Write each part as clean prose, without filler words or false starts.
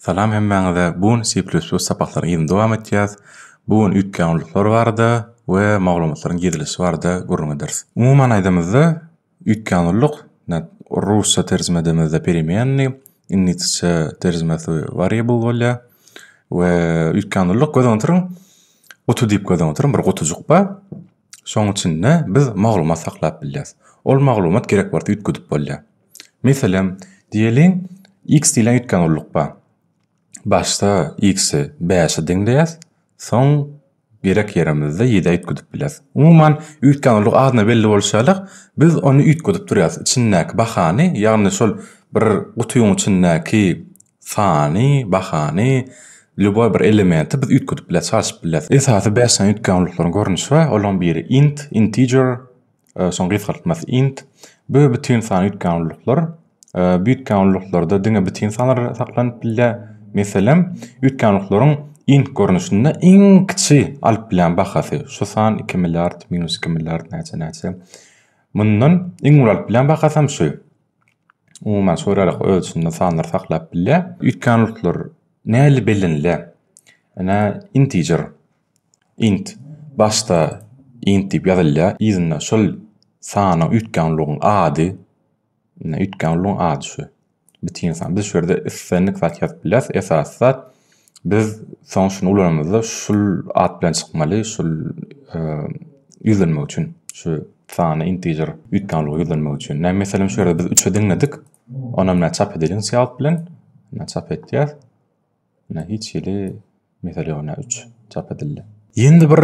Salam hemmäňize. Bugün C++ sapaklaryny dowam etýäs. Bugün üýtgenlikler barada we maglumatlaryň gizlişi barada görüň ederiz. Umuman aýdymyzda üýtgenlik rusça terjime edemizde переменный, ingliçe terjimesi variable bolýar we üýtgenlik gözüň oturyň gutu diýip gözüň oturyň bir gutujuk bar. Şoň içinde biz maglumat saklap bilýäs. Ol maglumat gerek barda üýtgüdip bolýar. Meselem, diýelim x diýilen üýtgenlik bar. Başta x'i 5'e diňleýäs, soň gerek yerimizde 7'e üýtgüdip bilýäs. Umuman üýtgenlik adyna belli bolşalyk, biz onu üýtgüdip durýas. İçindäki bahany, ýagny şol bir gutuýyň içindäki sany, bahany, lüboy bir elementi biz üýtgüdip bilýäs, çalyşyp bilýäs. Esasy 5 üýtgenliklaryň görnüşi bar. Olaň biri int, integer, soň gyzgaltmasy int. Bu bütün sany üýtgenliklar, bu üýtgenliklarda diňe bütün sanlar saklanyp bilýär. Meselem, üýtgenliklaryň int görnüşinde iň kiçi alyp bilen bahasy. Şu san 2 milliard, minus 2 milliard näçe. Mundan iň alyp bilen bahasam şu. Umuman sorarak ölçünde sanlar saklap bilýär. Üýtgenlikler näli bilinle? Ana integer. Int. Başta int diýip ýazylýar. Ýzyna şol sanyň üýtgenligiň ady. Üýtgenligiň ady şu. Bütün san biz şurada islenlik zat yazıp bilýäs. Esas zat biz soň şunu ulanymyzda şul ad bilen çykmaly, şul ýüzülmek üçin, şu sany integer üýtgenligi ýüzülmek üçin. Meselem şurada biz 3'e diňledik. Ona bilen çap edeliň syýat bilen. Çap etýäs. Hiç ýeli meselem ona 3 çap edildi. Endi bir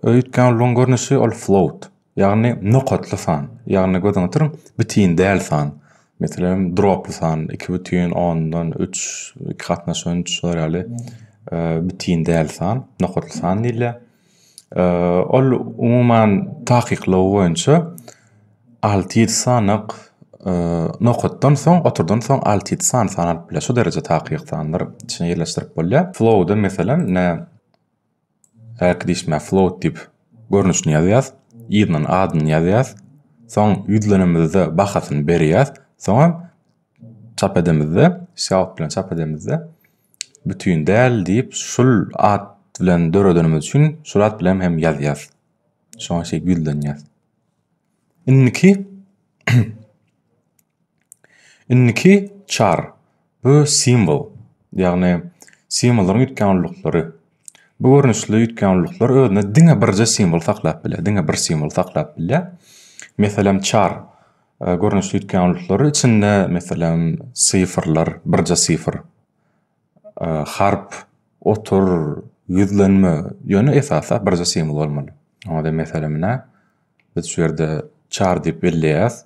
üýtgenligiň görnüşi ol float. Ýagny nokatly san. Ýagny gözüň oturyň bütün däl san. Meselem droply san 2,10'dan 3 katnaşynç şolaly bütün däl san, nokatly san diýilýär. Ol umuman takyklaw boýunça 6-7 sanyk nokatdan soň, oturdan soň 6-7 san alyp bilýär. Şu derejede takýyk sanlar içine ýerleşdirip bolýar. Flow'da meselem näme float diýip görnüşini ýazýas, ýygynyň adyny ýazýas, soň ýüzlenimizde bahasyny berýäs. Soň çap edemizde, şawt bilen çap edemizde bütün däl diýip şul ad bilen döredenimiz üçin şul ad bilen hem ýazýas. Şoň şey ýüzlenýär. Inniki char. Bu simbol. Ýagny simbollaryň üýtgenliklary. Bu görnüşli üýtgenlikler özüne diňe birje simbol saklap bilýär, diňe bir simbol saklap bilýär. Meselem char görnüşli üýtgenlikleri içinde meselem syfrlar, birje syfr, harp, otur, ýüzlenme ýöne esasa birje simbol bolmaly. Onda meselem biz şu ýerde char diýip belleýäs,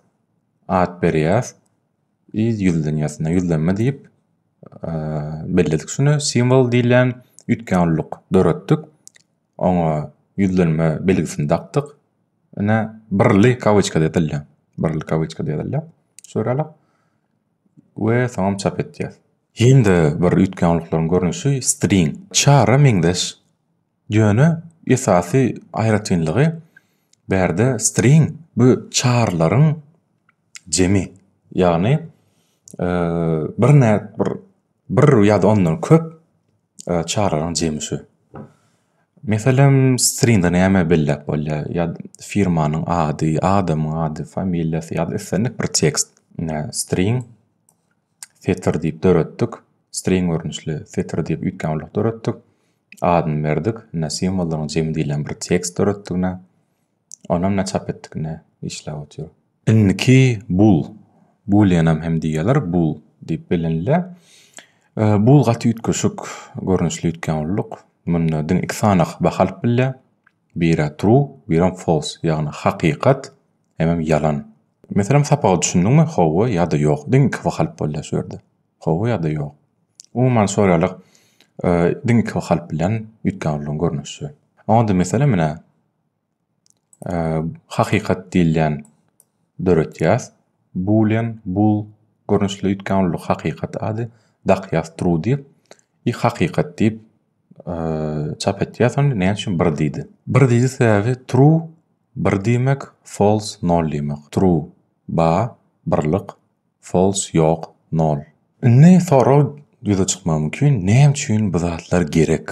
ad berýäs, ýüzlenme diýip belledik şunu. Simbol diýilen üýtgenlik döretdik. Oňa ýüzlenme belgisini dakdyk. Birli kawычka diýilýär. Birli kawычka diýilýär. Şöyle we soň çap etýär. Endi bir üýtgenliklaryň görnüşi string. Chara meňdeş ýöne esasy aýratynlygy berde string bu charlaryň jemi. Ýagny bir ýa-da ondan köp charlaryň jemi şu. Meselem stringde näme belläp bolýar? Ýa firmanyň ady, adamyň ady, familiýasy ýa-da islenlik bir tekst. String fetter diýip döretdik. String görnüşli fetter diýip üýtgenlik döretdik. Adyny berdik. Simbollaryň jemi diýilen bir tekst döretdik. Onam çap etdik. Işläp otýar. Inniki bool. Boolean hem diýerler. Bool diýip bilinýär. Bool gaty üýtgeşik görnüşli üýtgenlik. Munna din iki sanyk bahalyp bilýär. Biri true, biri false. Ýagny hakykat hem yalan. Meselem sapagy düşündiňmi? Hawa ýa-da ýok. Din iki bahalyp bolýar şu ýerde. Hawa ýa-da ýok. Umuman soralyk din iki bahalyp bilen üýtgenligiň görnüşi. Onda meselem hakykat diýilen döretýäs. Boolean, bool görnüşli üýtgenlik hakykat ady. Dakýas true diýip, hakykat diýip çap etýäs, näme üçin bir diýdi. Bir diýdi sebäbi true bir diýmek, false nol diýmek. True ba birlik, false ýok nol. Ne soraw düze çykmagy mümkin. Näme üçin bu zatlar gerek?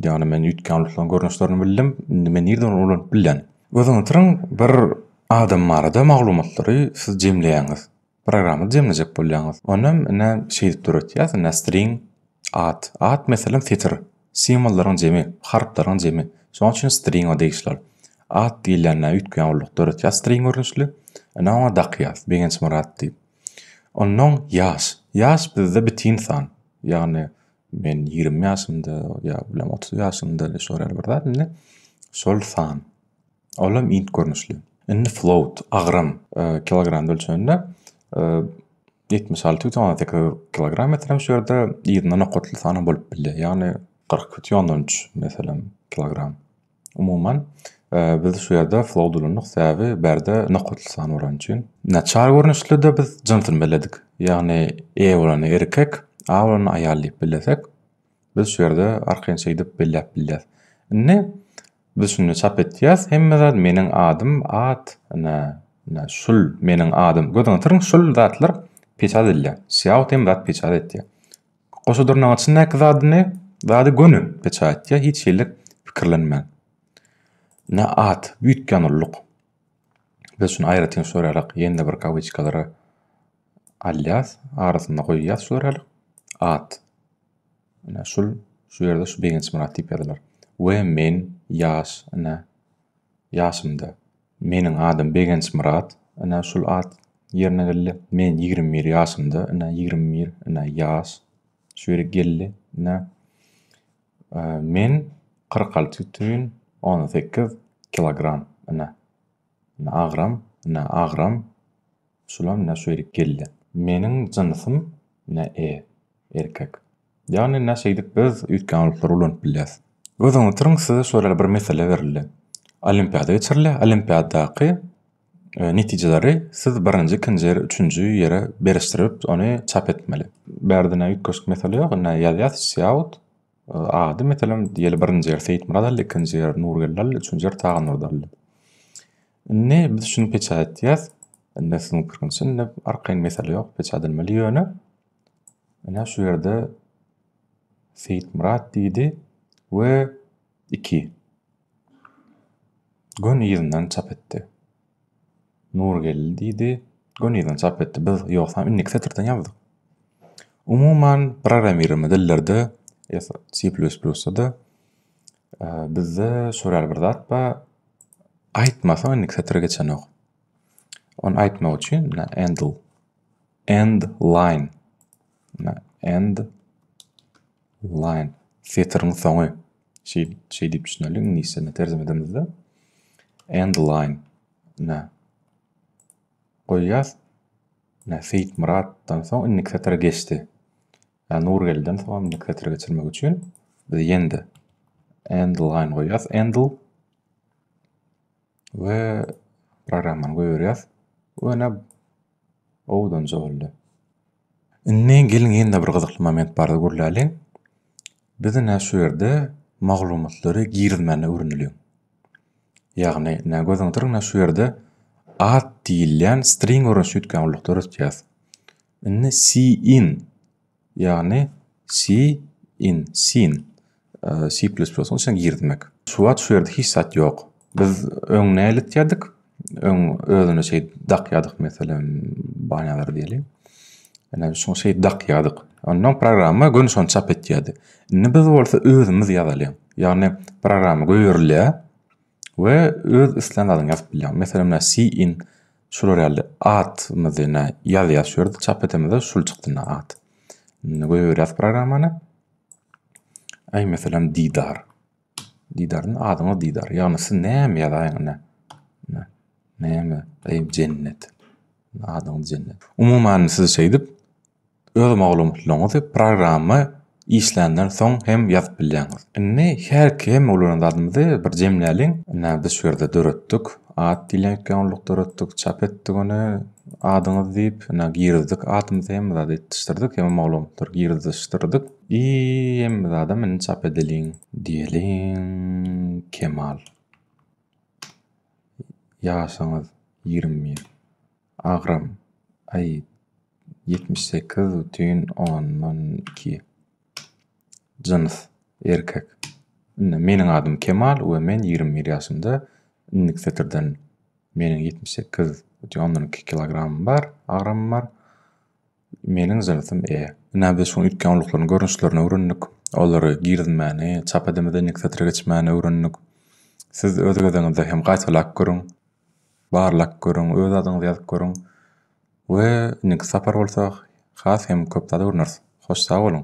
Yani men ütkenliklerin görnüşlerini bildim. Men nerden onu bilen? Özüňi türüň bir adam barada maglumatlary siz jemleýäňiz. Programmy jemlejek bolýaňyz. Onam ene şeýdip durýar, ene string at meselem feature, simwollaryň jemi, harflaryň jemi. Şoň üçin string diýişler. At diýilende ütkenlik durýar, string görnüşli. Ene ona daqýas, beňenç murat diýip. Ondan ýaş bizde bitin san. Yani men 20 ýaşymda, ya bilem 30 ýaşymda şolar birzat, ne? Şol san. Olam int görnüşli. Indi float, agram, kilogram ölçüünde 76,8 kilogram etrem şu ýerde ýerine nokotly sany bolup bildi. Yani 40,3 meselem kilogram. Umuman biz şu ýerde float ulanyk säbi berde nokotly sany bolan üçin naçar görnüşlüde biz jynsyny biledik. Yani E bolan erkek, A bolan aýal diýip bilesek, biz şu ýerde arkaňça gidip bilýär. Ne? Biz şunu çap etýäs, hemme zat meniň adym at, şul meniň adym. Gödüň türüň şul zatlar peçat edilýär. Siýaw hem zat peçat etýär. Goşudurnaň içindäki zadyny, zady gönü peçat etýär, hiç şeýlik pikirlenmän. Ne at, büýtgenlik. Biz şunu aýratyn sorarak ýende bir kawычкалary alýas, arasynda goýýas sorarak at. Şul şu ýerde şu beňenç murat diýip ýazylar. We men ýaş, ýaşymda. Meniň adym beňenç murat, şul at ýerine geldi. Men 21 ýaşymda, 21 ýaş. Şu ýere geldi. Men 46,18 kilogram. Agram. Şulam şu ýere geldi. Meniň jynsym erkek. Yani näşeýdik biz ütkenlikler ulanyp bilýäs. Gözüňi türüň size şöyle bir mesele berildi. Olimpiada geçirildi. Olimpiadaky netijeleri siz 1-nji, 2-nji, 3-nji ýere berişdirip onu çap etmeli. Berdine ütkeşik mesele ýok, ýazyas siýawut ady meselem diýeli 1-nji ýer Seyit Muradal, 2-nji ýer Nurgellal, 3-nji ýer Tagan Nurdal. Ne biz şunu peçat etýäs. Näsini pikirlensin, arkaň mesele ýok, peçat edilmeli ýöne. Şu ýerde Seyit Murad diýdi. Ve 2. Gön ýerinden çap etdi. Nurgel diýdi. Gön ýerinden çap etdi. Biz ýoksa innik setirden ýazdyk. Umuman programmerme dillerde, C++'da bizde şoral bir zat ba aýtmasa innik setir geçen ýok. Onu aýtmak üçin end line. End line. Setirň soňy. Şey diýip düşünelim, nisene terjime edemizde. End line. Goýýas. Seyit Muratdan soň innik setere geçdi. Yani Nurgelden soň innik setere geçirmek üçin biz ýende end line goýýas. Endl we programmany goýýarýas. Öne owdan joldy. Indi gelin ýene bir gyzykly moment bardy görläli. Bizde şu ýerde maglumatlary girizmeni öwrenilýär. Ýagny gözüňi türüň şu ýerde at diýilýän string görnüşli ütkenlikler ötýär. Indi cin, ýagny sin, C++'ň içine girmek. Şu ýerde hiç zat ýok. Biz öňüne elitýärdik. Özüne daqýadyk meselem banalar diýelim. Şu daqýadyk. Ondan programma gönüşün çap etýärdi. Indi biz bolsa özümiz ýazalýar. Ýagny programma goýurlar we öz islenýän ýazyp bilýär. Meselem cin şular ýaly at myzyna ýazýar şu ýerde çap etemizde şul çykdy at. Goýurýar programmany. Ay meselem Didar. Didarın adyny Didar. Ýagny siz näme ýazaýan? Näme? Cennet. Adyň cennet. Umuman siz şeýdip öz maglumatlaryňyzy programma işlenden soň hem ýazyp bilýäňiz. Indi her kim ulan adymyzy bir jemläliň. Biz şu ýerde döretdik. At diýilýän ütkenlik döretdik, çap etdik onu adyňyzy diýip, girdik, adymyzy hem zat etdirdik, hem maglumatlar girdişdirdik. Hem zat meni çap edeliň diýeliň Kemal. Ýaşyňyz 21. Agram. 78,12 jyns erkek. Meniň adym Kemal we men 21 ýaşymda. Inlik setirden meniň 78,12 kilogramym bar, agramym bar. Meniň jynsym E. Biz şu üýtgen uluklaryň görnüşlerini öwrendik. Olary girizmäni, çap edemeden inlik setire geçmäni öwrendik. Siz öz gözüňizde hem gaýtalak görüň, barlak görüň, öz adyňyzy ýazyp görüň we inlik sapar bolsak has hem köp zat öwreneriz. Hoş sag boluň.